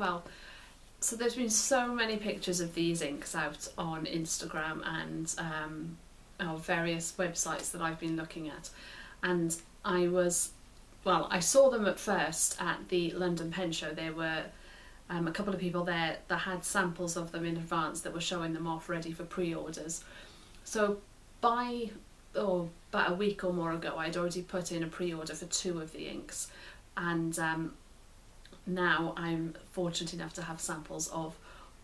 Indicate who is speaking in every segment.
Speaker 1: Inkwell. So there's been so many pictures of these inks out on Instagram and various websites that I've been looking at, and I saw them at first at the London Pen Show. There were a couple of people there that had samples of them in advance that were showing them off ready for pre-orders. So about a week or more ago, I'd already put in a pre-order for 2 of the inks, and now I'm fortunate enough to have samples of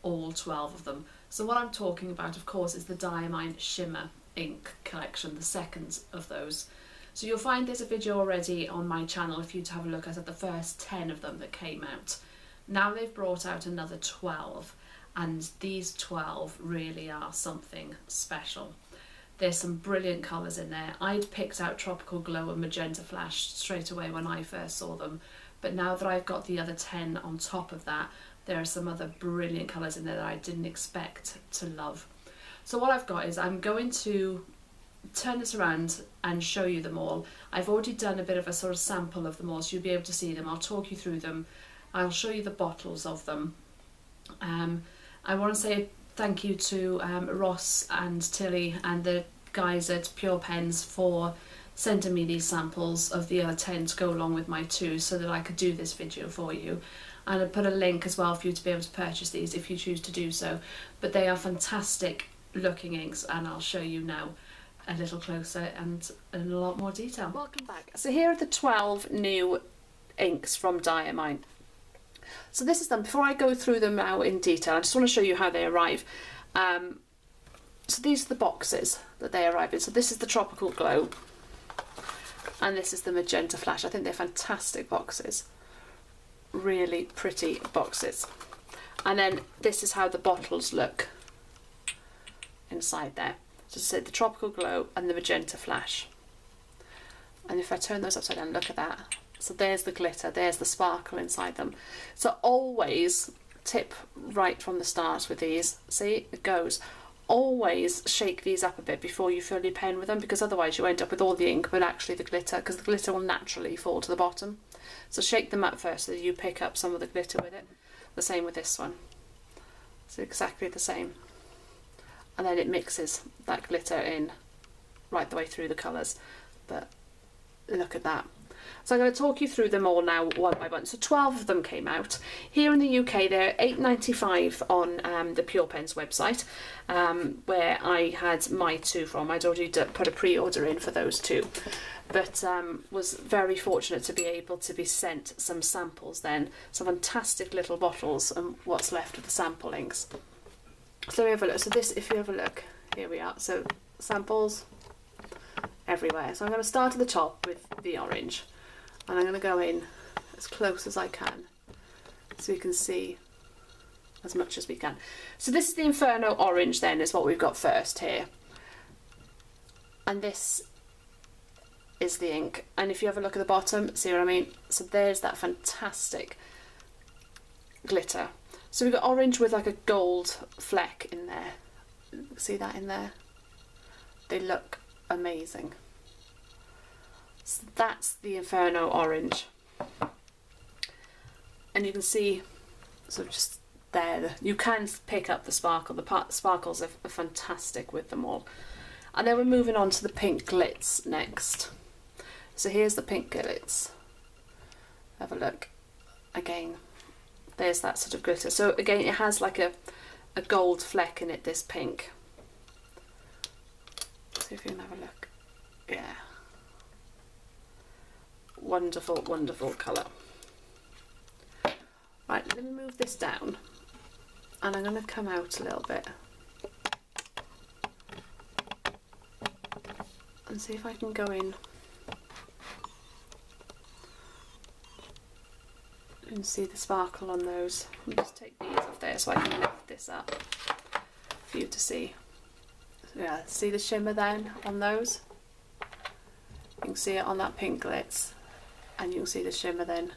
Speaker 1: all 12 of them. So what I'm talking about, of course, is the Diamine Shimmer ink collection, the second of those. So you'll find there's a video already on my channel if you to have a look at the first 10 of them that came out. Now they've brought out another 12, and these 12 really are something special. There's some brilliant colours in there. I'd picked out Tropical Glow and Magenta Flash straight away when I first saw them, but now that I've got the other 10 on top of that, there are some other brilliant colours in there that I didn't expect to love. So what I've got is I'm going to turn this around and show you them all. I've already done a bit of a sort of sample of them all, so you'll be able to see them. I'll talk you through them. I'll show you the bottles of them. I want to say thank you to Ross and Tilly and the guys at Pure Pens for sending me these samples of the other 10 to go along with my 2 so that I could do this video for you. And I put a link as well for you to be able to purchase these if you choose to do so. But they are fantastic looking inks, and I'll show you now a little closer and in a lot more detail. Welcome back. So here are the 12 new inks from Diamine. So this is them. Before I go through them now in detail, I just want to show you how they arrive. So these are the boxes that they arrive in. So this is the Tropical Glow, and this is the Magenta Flash. I think they're fantastic boxes. Really pretty boxes. And then this is how the bottles look inside there. So as I said, the Tropical Glow and the Magenta Flash. And if I turn those upside down, look at that. So there's the glitter, there's the sparkle inside them. So always, tip right from the start with these, see, it goes. Always shake these up a bit before you fill your pen with them, because otherwise you end up with all the ink but actually the glitter, because the glitter will naturally fall to the bottom. So shake them up first so that you pick up some of the glitter with it. The same with this one. So exactly the same. And then it mixes that glitter in right the way through the colours. But look at that. So I'm going to talk you through them all now one by one. So 12 of them came out. Here in the UK they're £8.95 on the Pure Pens website, where I had my 2 from. I'd already put a pre-order in for those 2, but was very fortunate to be able to be sent some samples then. Some fantastic little bottles and what's left of the sample inks. So we have a look. So this, if you have a look, here we are. So samples everywhere. So I'm going to start at the top with the orange, and I'm going to go in as close as I can so you can see as much as we can. So this is the Inferno Orange then, is what we've got first here, and this is the ink. And if you have a look at the bottom, see what I mean? So there's that fantastic glitter. So we've got orange with like a gold fleck in there. See that in there? They look amazing. So that's the Inferno Orange. And you can see sort of just there, you can pick up the sparkle. The sparkles are fantastic with them all. And then we're moving on to the pink Glitz next. So here's the pink Glitz. Have a look. Again, there's that sort of glitter. So again, it has like a gold fleck in it, this pink. See if you can have a look. Yeah. Wonderful, wonderful colour. Right, let me move this down, and I'm going to come out a little bit and see if I can go in and see the sparkle on those. I'll just take these off there so I can lift this up for you to see. Yeah, see the shimmer then on those? You can see it on that pink Glitz, and you can see the shimmer then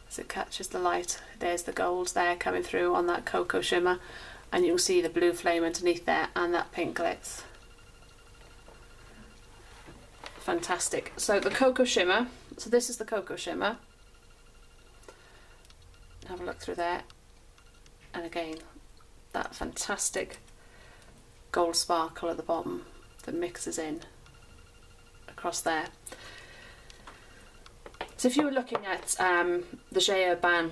Speaker 1: as it catches the light. There's the gold there coming through on that cocoa shimmer, and you can see the blue flame underneath there and that pink Glitz. Fantastic. So the cocoa shimmer, so this is the cocoa shimmer, Have a look through there. And again, that fantastic gold sparkle at the bottom that mixes in across there. So if you were looking at the Diamine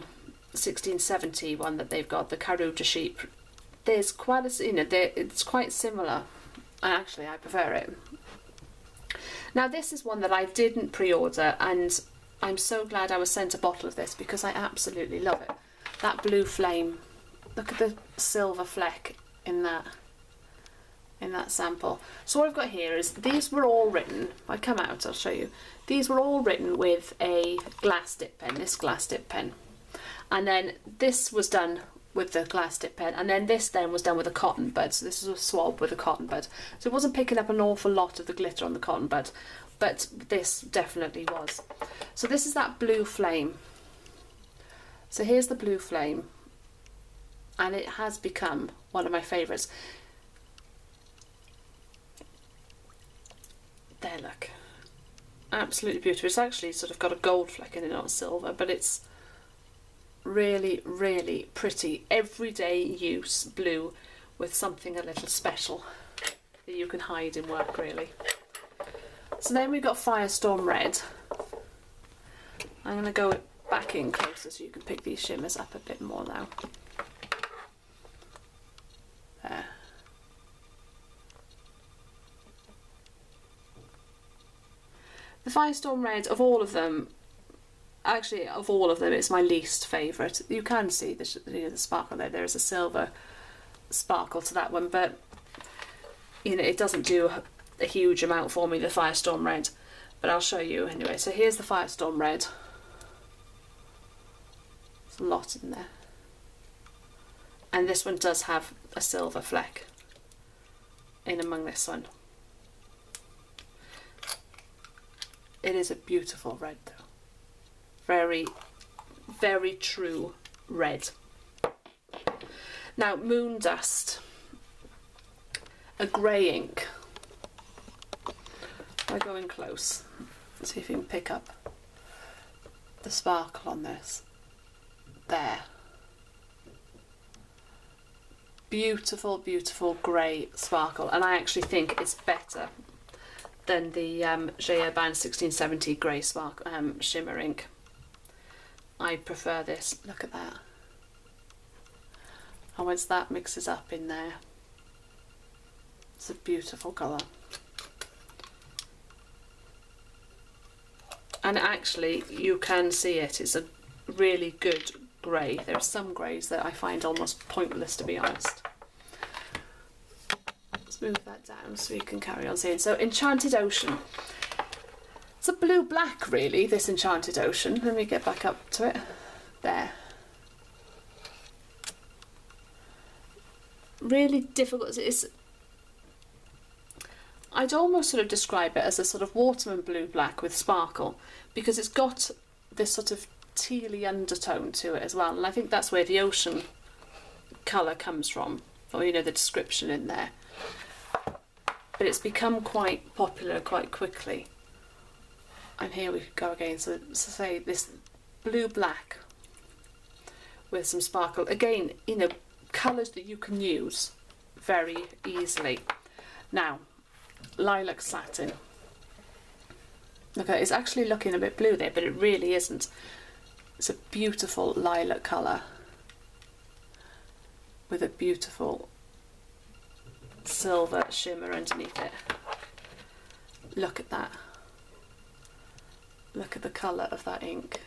Speaker 1: 1670 one that they've got, the Caruja sheep, there's quite a, you know, it's quite similar. Actually, I prefer it. Now this is one that I didn't pre-order, and I'm so glad I was sent a bottle of this because I absolutely love it. That blue flame, look at the silver fleck in that sample. So what I've got here is, these were all written, if I come out I'll show you, these were all written with a glass dip pen, this glass dip pen. And then this was done with the glass dip pen, and then this then was done with a cotton bud. So this was a swab with a cotton bud. So it wasn't picking up an awful lot of the glitter on the cotton bud, but this definitely was. So this is that blue flame. So here's the blue flame, and it has become one of my favourites. There, look. Absolutely beautiful. It's actually sort of got a gold fleck in it, not silver, but it's really, really pretty. Everyday use blue with something a little special that you can hide in work, really. So then we've got Firestorm Red. I'm going to go back in closer so you can pick these shimmers up a bit more now. There. The Firestorm Red, of all of them, actually of all of them, it's my least favourite. You can see the sparkle there. There is a silver sparkle to that one, but you know, it doesn't do a huge amount for me, the Firestorm Red. But I'll show you anyway. So here's the Firestorm Red. There's a lot in there. And this one does have a silver fleck in among this one. It is a beautiful red though. Very, very true red. Now, Moon Dust, a grey ink. If I go in close, see if you can pick up the sparkle on this. There. Beautiful, beautiful grey sparkle, and I actually think it's better than the Diamine 1670 grey shimmer ink. I prefer this. Look at that. And once that mixes up in there, it's a beautiful colour. And actually, you can see it. It's a really good grey. There are some greys that I find almost pointless, to be honest. Let's move that down so you can carry on seeing. So, Enchanted Ocean. It's a blue-black, really, this Enchanted Ocean. Let me get back up to it. There. Really difficult. I'd almost sort of describe it as a sort of waterman blue-black with sparkle, because it's got this sort of tealy undertone to it as well, and I think that's where the ocean colour comes from, or you know, the description in there. But it's become quite popular quite quickly. And here we go again. So say this blue-black with some sparkle. Again, you know, colours that you can use very easily. Now, Lilac Satin. Okay, it's actually looking a bit blue there, but it really isn't. It's a beautiful lilac colour with a beautiful silver shimmer underneath it. Look at that. Look at the colour of that ink.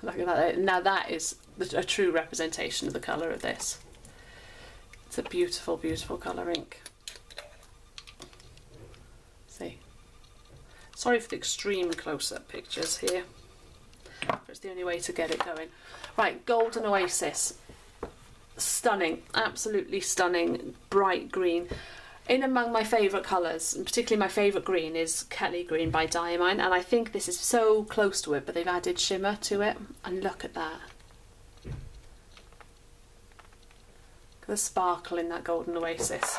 Speaker 1: Look at that. Now that is a true representation of the colour of this. It's a beautiful, beautiful colour ink. See? Sorry for the extreme close-up pictures here, but it's the only way to get it going. Right, Golden Oasis. Stunning, absolutely stunning, bright green. In among my favourite colours, and particularly my favourite green, is Kelly Green by Diamine, and I think this is so close to it, but they've added shimmer to it, and look at that. Look at the sparkle in that Golden Oasis.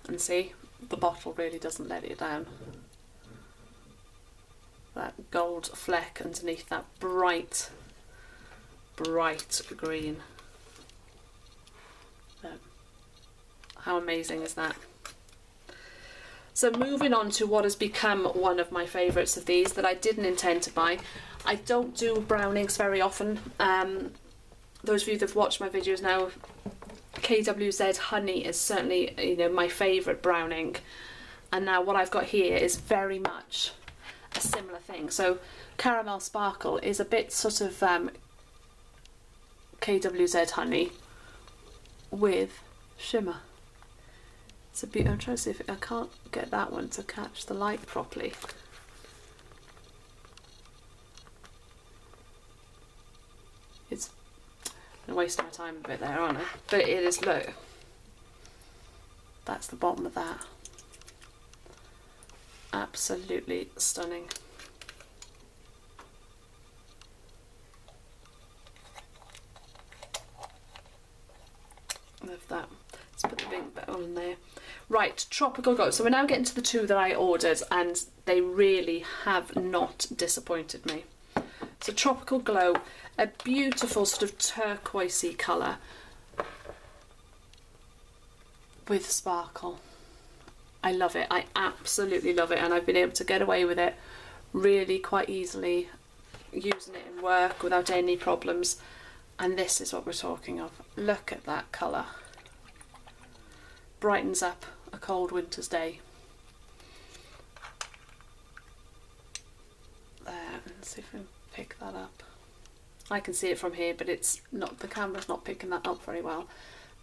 Speaker 1: And see, the bottle really doesn't let it down. That gold fleck underneath that bright green. How amazing is that? So moving on to what has become one of my favourites of these that I didn't intend to buy. I don't do brown inks very often. Those of you that have watched my videos now, KWZ Honey is certainly, you know, my favourite brown ink. And now what I've got here is very much a similar thing. So Caramel Sparkle is a bit sort of KWZ Honey with shimmer. It's a bit. I'm trying to see if I can't get that one to catch the light properly. It's I'm wasting my time a bit there, aren't I? But it is, look. That's the bottom of that. Absolutely stunning. Love that. Let's put the pink bit on there. Right, Tropical Glow. So we're now getting to the two that I ordered, and they really have not disappointed me. So Tropical Glow, a beautiful sort of turquoisey colour with sparkle. I love it. I absolutely love it, and I've been able to get away with it really quite easily, using it in work without any problems. And this is what we're talking of. Look at that colour. Brightens up a cold winter's day. There, let's see if we can pick that up. I can see it from here, but it's not, the camera's not picking that up very well.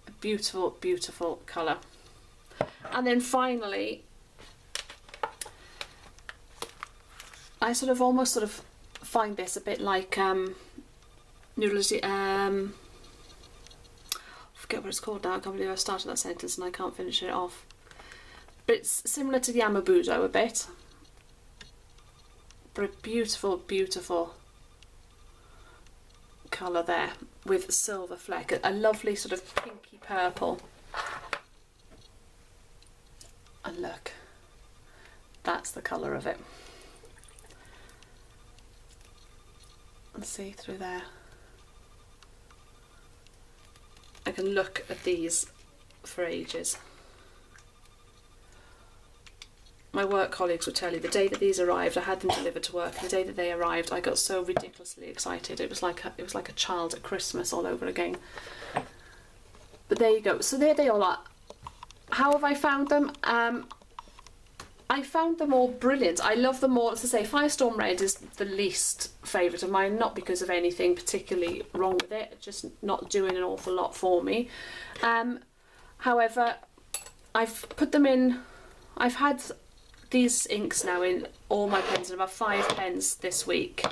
Speaker 1: A beautiful, beautiful colour. And then finally, I sort of almost sort of find this a bit like I forget what it's called now. I can't believe I started that sentence and I can't finish it off. But it's similar to the Yamabudo a bit, but a beautiful, beautiful colour there with silver fleck, a lovely sort of pinky purple. And look, that's the colour of it. And see through there. I can look at these for ages. My work colleagues would tell you the day that these arrived, I had them delivered to work. The day that they arrived, I got so ridiculously excited. It was like a child at Christmas all over again. But there you go. So there they all are. How have I found them? I found them all brilliant. I love them all. As I say, Firestorm Red is the least favourite of mine, not because of anything particularly wrong with it, just not doing an awful lot for me. However, I've put them in, I've had these inks now in all my pens, and about 5 pens this week,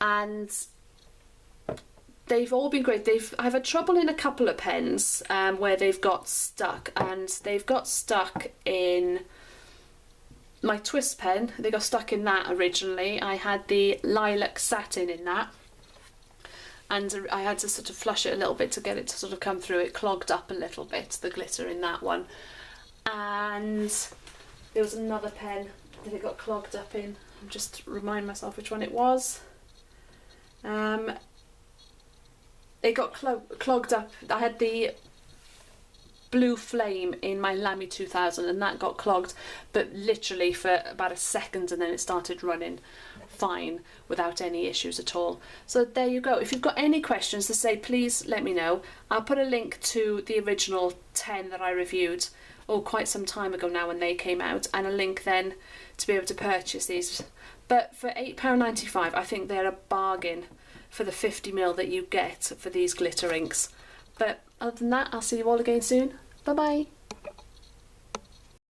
Speaker 1: and they've all been great. I've had trouble in a couple of pens where they've got stuck, and they've got stuck in my twist pen. They got stuck in that originally. I had the Lilac Satin in that, and I had to sort of flush it a little bit to get it to sort of come through. It clogged up a little bit, the glitter in that one. And there was another pen that it got clogged up in. I'll just remind myself which one it was. It got clogged up. I had the Blue Flame in my Lamy 2000, and that got clogged, but literally for about a second, and then it started running fine without any issues at all. So there you go. If you've got any questions to say, please let me know. I'll put a link to the original 10 that I reviewed quite some time ago now when they came out, and a link then to be able to purchase these. But for £8.95, I think they're a bargain for the 50ml that you get for these glitter inks. But other than that, I'll see you all again soon. Bye bye.